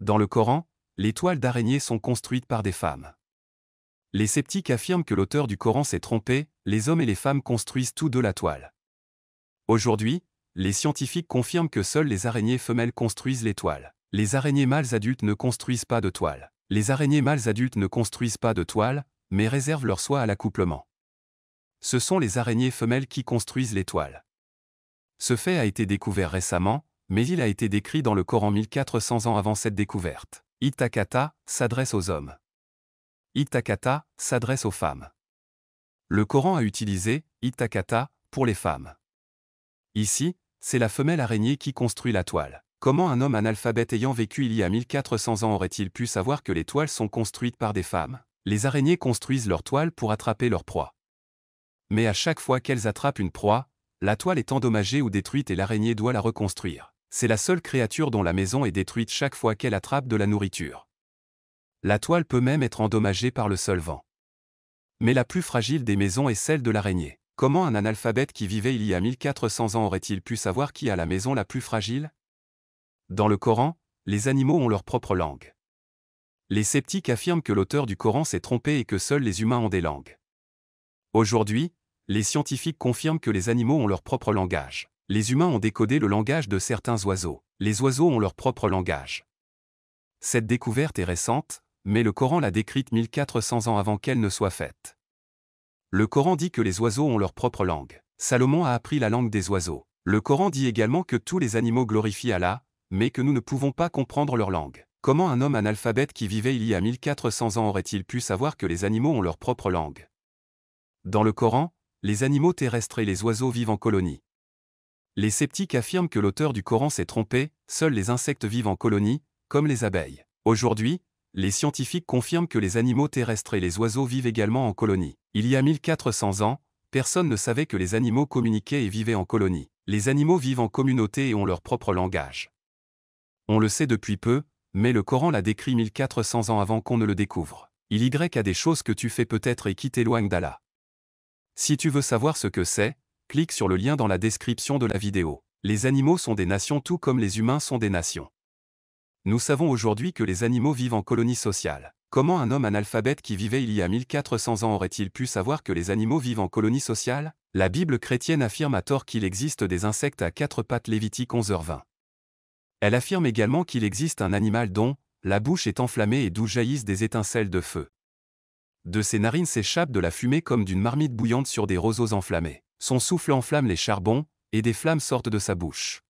Dans le Coran, les toiles d'araignée sont construites par des femmes. Les sceptiques affirment que l'auteur du Coran s'est trompé, les hommes et les femmes construisent tous deux la toile. Aujourd'hui, les scientifiques confirment que seules les araignées femelles construisent les toiles. Les araignées mâles adultes ne construisent pas de toile. Les araignées mâles adultes ne construisent pas de toile, mais réservent leur soie à l'accouplement. Ce sont les araignées femelles qui construisent les toiles. Ce fait a été découvert récemment, mais il a été décrit dans le Coran 1400 ans avant cette découverte. Ittakata s'adresse aux hommes. Ittakata s'adresse aux femmes. Le Coran a utilisé Ittakata pour les femmes. Ici, c'est la femelle araignée qui construit la toile. Comment un homme analphabète ayant vécu il y a 1400 ans aurait-il pu savoir que les toiles sont construites par des femmes? Les araignées construisent leurs toiles pour attraper leur proie. Mais à chaque fois qu'elles attrapent une proie, la toile est endommagée ou détruite et l'araignée doit la reconstruire. C'est la seule créature dont la maison est détruite chaque fois qu'elle attrape de la nourriture. La toile peut même être endommagée par le seul vent. Mais la plus fragile des maisons est celle de l'araignée. Comment un analphabète qui vivait il y a 1400 ans aurait-il pu savoir qui a la maison la plus fragile? Dans le Coran, les animaux ont leur propre langue. Les sceptiques affirment que l'auteur du Coran s'est trompé et que seuls les humains ont des langues. Aujourd'hui, les scientifiques confirment que les animaux ont leur propre langage. Les humains ont décodé le langage de certains oiseaux. Les oiseaux ont leur propre langage. Cette découverte est récente, mais le Coran l'a décrite 1400 ans avant qu'elle ne soit faite. Le Coran dit que les oiseaux ont leur propre langue. Salomon a appris la langue des oiseaux. Le Coran dit également que tous les animaux glorifient Allah, mais que nous ne pouvons pas comprendre leur langue. Comment un homme analphabète qui vivait il y a 1400 ans aurait-il pu savoir que les animaux ont leur propre langue? Dans le Coran, les animaux terrestres et les oiseaux vivent en colonie. Les sceptiques affirment que l'auteur du Coran s'est trompé, seuls les insectes vivent en colonie, comme les abeilles. Aujourd'hui, les scientifiques confirment que les animaux terrestres et les oiseaux vivent également en colonie. Il y a 1400 ans, personne ne savait que les animaux communiquaient et vivaient en colonie. Les animaux vivent en communauté et ont leur propre langage. On le sait depuis peu, mais le Coran l'a décrit 1400 ans avant qu'on ne le découvre. Il y a des choses que tu fais peut-être et qui t'éloignent d'Allah. Si tu veux savoir ce que c'est, clique sur le lien dans la description de la vidéo. Les animaux sont des nations tout comme les humains sont des nations. Nous savons aujourd'hui que les animaux vivent en colonie sociale. Comment un homme analphabète qui vivait il y a 1400 ans aurait-il pu savoir que les animaux vivent en colonie sociale? La Bible chrétienne affirme à tort qu'il existe des insectes à quatre pattes Lévitique 11h20. Elle affirme également qu'il existe un animal dont la bouche est enflammée et d'où jaillissent des étincelles de feu. De ses narines s'échappe de la fumée comme d'une marmite bouillante sur des roseaux enflammés. Son souffle enflamme les charbons, et des flammes sortent de sa bouche.